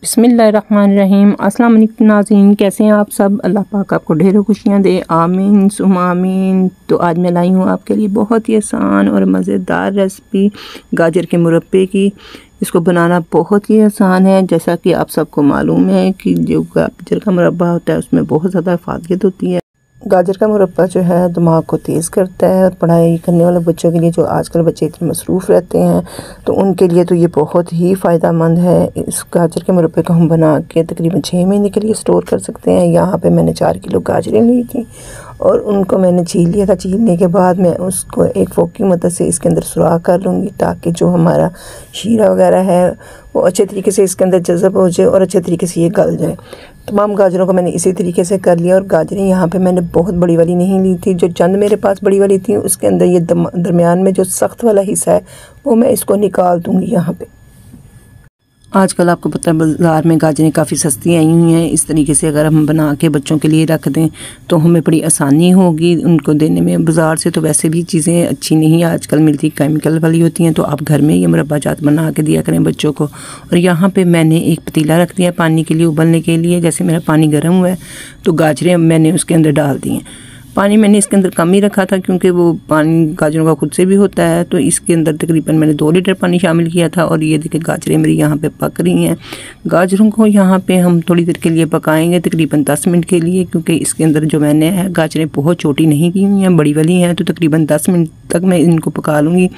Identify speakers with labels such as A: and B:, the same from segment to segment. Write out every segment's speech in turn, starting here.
A: बिस्मिल्लाहिर्रहमानिर्रहीम। अस्सलाम वालेकुम नाज़रीन, कैसे हैं आप सब। अल्लाह पाक आपको ढेरों खुशियाँ दे, आमीन सुम्मा आमीन। तो आज मैं लाई हूँ आपके लिए बहुत ही आसान और मज़ेदार रेसिपी गाजर के मुरब्बे की। इसको बनाना बहुत ही आसान है। जैसा कि आप सबको मालूम है कि जो गाजर का मुरब्बा होता है उसमें बहुत ज़्यादा फ़ायदा होती है। गाजर का मुरब्बा जो है दिमाग को तेज़ करता है और पढ़ाई करने वाले बच्चों के लिए, जो आजकल बच्चे इतने मसरूफ़ रहते हैं, तो उनके लिए तो ये बहुत ही फ़ायदेमंद है। इस गाजर के मुरब्बे को हम बना के तकरीबन 6 महीने के लिए स्टोर कर सकते हैं। यहाँ पे मैंने 4 किलो गाजरें ली थी और उनको मैंने छील लिया था। छीलने के बाद मैं उसको एक फोक की मदद से इसके अंदर सुराख कर लूँगी ताकि जो हमारा शीरा वगैरह है वो अच्छे तरीके से इसके अंदर जज़ब हो जाए और अच्छे तरीके से ये गल जाए। तमाम गाजरों को मैंने इसी तरीके से कर लिया। और गाजरें यहाँ पे मैंने बहुत बड़ी वाली नहीं ली थी, जो चंद मेरे पास बड़ी वाली थी उसके अंदर ये दरमियान में जो सख्त वाला हिस्सा है वो मैं इसको निकाल दूँगी। यहाँ पे आजकल आपको पता है बाज़ार में गाजरें काफ़ी सस्ती आई हुई हैं। इस तरीके से अगर हम बना के बच्चों के लिए रख दें तो हमें बड़ी आसानी होगी उनको देने में। बाज़ार से तो वैसे भी चीज़ें अच्छी नहीं आजकल मिलती, केमिकल वाली होती हैं। तो आप घर में ये मुरब्बा जात बना के दिया करें बच्चों को। और यहाँ पे मैंने एक पतीला रख दिया पानी के लिए उबलने के लिए। जैसे मेरा पानी गर्म हुआ है तो गाजरें मैंने उसके अंदर डाल दी हैं। पानी मैंने इसके अंदर कम ही रखा था क्योंकि वो पानी गाजरों का खुद से भी होता है। तो इसके अंदर तकरीबन मैंने 2 लीटर पानी शामिल किया था। और ये देखिए गाजरें मेरी यहाँ पे पक रही हैं। गाजरों को यहाँ पे हम थोड़ी देर के लिए पकाएंगे, तकरीबन 10 मिनट के लिए, क्योंकि इसके अंदर जो मैंने है गाजरें बहुत छोटी नहीं की हुई हैं, बड़ी वाली हैं। तो तकरीबन 10 मिनट तक मैं इनको पका लूँगी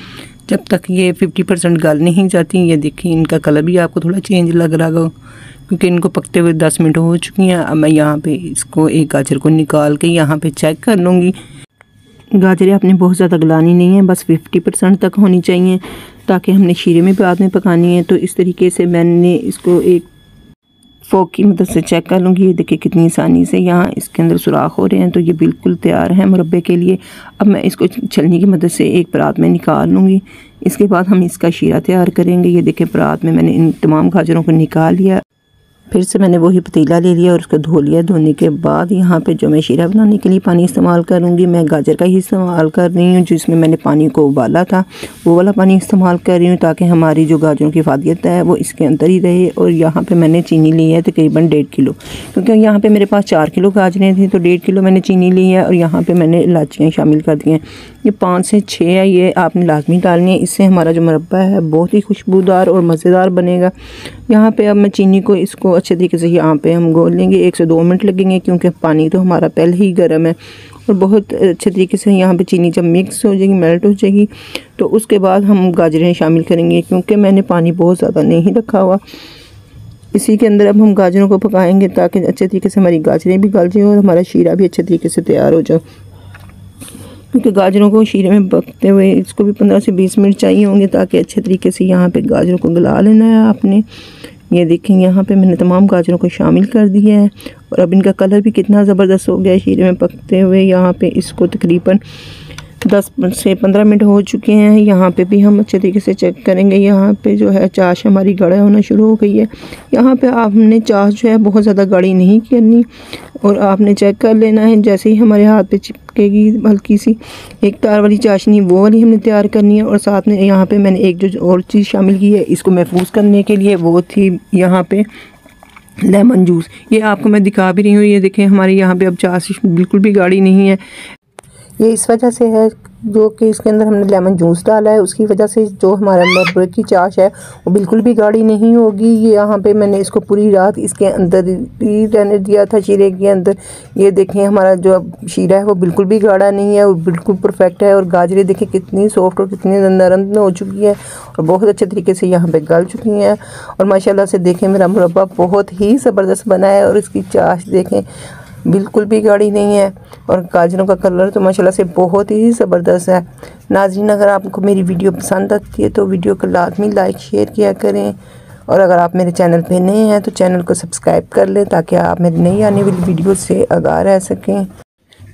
A: जब तक ये 50% गल नहीं जाती। ये देखिए इनका कलर भी आपको थोड़ा चेंज लग रहा होगा क्योंकि इनको पकते हुए 10 मिनट हो चुकी हैं। अब मैं यहाँ पे इसको एक गाजर को निकाल के यहाँ पे चेक कर लूँगी। गाजरें आपने बहुत ज़्यादा गलानी नहीं है, बस 50% तक होनी चाहिए ताकि हमने शीरे में बाद में पकानी है। तो इस तरीके से मैंने इसको एक फोक की मदद से चेक कर लूँगी। ये देखिए कितनी आसानी से यहाँ इसके अंदर सुराख हो रहे हैं। तो ये बिल्कुल तैयार है मुरब्बे के लिए। अब मैं इसको छलनी की मदद से एक परात में निकाल लूँगी। इसके बाद हम इसका शीरा तैयार करेंगे। ये देखिए परात में मैंने इन तमाम गाजरों को निकाल लिया। फिर से मैंने वही पतीला ले लिया और उसको धो लिया। धोने के बाद यहाँ पे जो मैं शीरा बनाने के लिए पानी इस्तेमाल करूँगी, मैं गाजर का ही इस्तेमाल कर रही हूँ। जिसमें मैंने पानी को उबाला था वो वाला पानी इस्तेमाल कर रही हूँ ताकि हमारी जो गाजरों की फ़ादियत है वो इसके अंदर ही रहे। और यहाँ पे मैंने चीनी ली है तकरीबन 1.5 किलो, क्योंकि यहाँ पे मेरे पास 4 किलो गाजरें थी तो 1.5 किलो मैंने चीनी ली है। और यहाँ पर मैंने इलायचियाँ शामिल कर दी हैं। ये 5 से 6 है, ये आपने लाजमी डालनी है। इससे हमारा जो मुरब्बा है बहुत ही खुशबूदार और मज़ेदार बनेगा। यहाँ पे अब मैं चीनी को इसको अच्छे तरीके से यहाँ पे हम घोल लेंगे। 1 से 2 मिनट लगेंगे क्योंकि पानी तो हमारा पहले ही गर्म है। और बहुत अच्छे तरीके से यहाँ पे चीनी जब मिक्स हो जाएगी, मेल्ट हो जाएगी, तो उसके बाद हम गाजरें शामिल करेंगे क्योंकि मैंने पानी बहुत ज़्यादा नहीं रखा हुआ। इसी के अंदर अब हम गाजरों को पकाएँगे ताकि अच्छे तरीके से हमारी गाजरें भी गल जाएँ और हमारा शीरा भी अच्छे तरीके से तैयार हो जाए। क्योंकि गाजरों को शीरे में पकते हुए इसको भी 15 से 20 मिनट चाहिए होंगे ताकि अच्छे तरीके से यहाँ पे गाजरों को गला लेना है आपने। ये देखें यहाँ पे मैंने तमाम गाजरों को शामिल कर दिया है और अब इनका कलर भी कितना ज़बरदस्त हो गया है शीरे में पकते हुए। यहाँ पे इसको तकरीबन 10 से 15 मिनट हो चुके हैं। यहाँ पे भी हम अच्छे तरीके से चेक करेंगे। यहाँ पे जो है चाश हमारी गाढ़ा होना शुरू हो गई है। यहाँ पे आपने चाश जो है बहुत ज़्यादा गाढ़ी नहीं करनी और आपने चेक कर लेना है। जैसे ही हमारे हाथ पे चिपकेगी हल्की सी एक तार वाली चाशनी, वो वाली हमने तैयार करनी है। और साथ में यहाँ पे मैंने एक जो और चीज़ शामिल की है इसको महफूज करने के लिए, वो थी यहाँ पे लेमन जूस। ये आपको मैं दिखा भी रही हूँ। ये देखें हमारे यहाँ पे अब चाश बिल्कुल भी गाढ़ी नहीं है। ये इस वजह से है जो कि इसके अंदर हमने लेमन जूस डाला है, उसकी वजह से जो हमारा मुरब्बे की चाश है वो बिल्कुल भी गाढ़ी नहीं होगी। ये यहाँ पे मैंने इसको पूरी रात इसके अंदर ही रहने दिया था शीरे के अंदर। ये देखें हमारा जो शीरा है वो बिल्कुल भी गाढ़ा नहीं है और बिल्कुल परफेक्ट है। और गाजरें देखें कितनी सॉफ्ट और कितनी नरम हो चुकी है और बहुत अच्छे तरीके से यहाँ पर गल चुकी हैं। और माशाल्लाह से देखें मेरा मुरब्बा बहुत ही ज़बरदस्त बना है और इसकी चाश देखें बिल्कुल भी गाढ़ी नहीं है। और गाजरों का कलर तो माशाल्लाह से बहुत ही ज़बरदस्त है। नाज़रीन, अगर आपको मेरी वीडियो पसंद आती है तो वीडियो को लाजमी लाइक शेयर किया करें। और अगर आप मेरे चैनल पे नए हैं तो चैनल को सब्सक्राइब कर लें ताकि आप मेरी नई आने वाली वीडियो से आगाह रह सकें।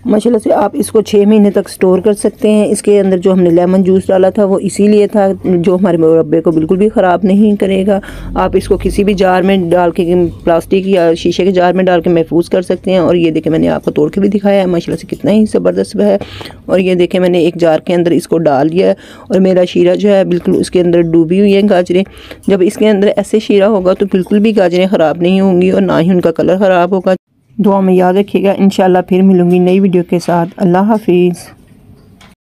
A: माशाल्लाह से आप इसको 6 महीने तक स्टोर कर सकते हैं। इसके अंदर जो हमने लेमन जूस डाला था वो इसीलिए था जो हमारे मुरब्बे को बिल्कुल भी ख़राब नहीं करेगा। आप इसको किसी भी जार में डाल के, प्लास्टिक या शीशे के जार में डाल के महफूज कर सकते हैं। और ये देखें मैंने आपको तोड़ के भी दिखाया है, माशाल्लाह से कितना ही ज़बरदस्त है। और ये देखें मैंने एक जार के अंदर इसको डाल दिया है और मेरा शीरा जो है बिल्कुल उसके अंदर डूबी हुई है गाजरें। जब इसके अंदर ऐसे शीरा होगा तो बिल्कुल भी गाजरें ख़राब नहीं होंगी और ना ही उनका कलर ख़राब होगा। दुआ में याद रखिएगा। इंशाल्लाह फिर मिलूँगी नई वीडियो के साथ। अल्लाह हाफिज़।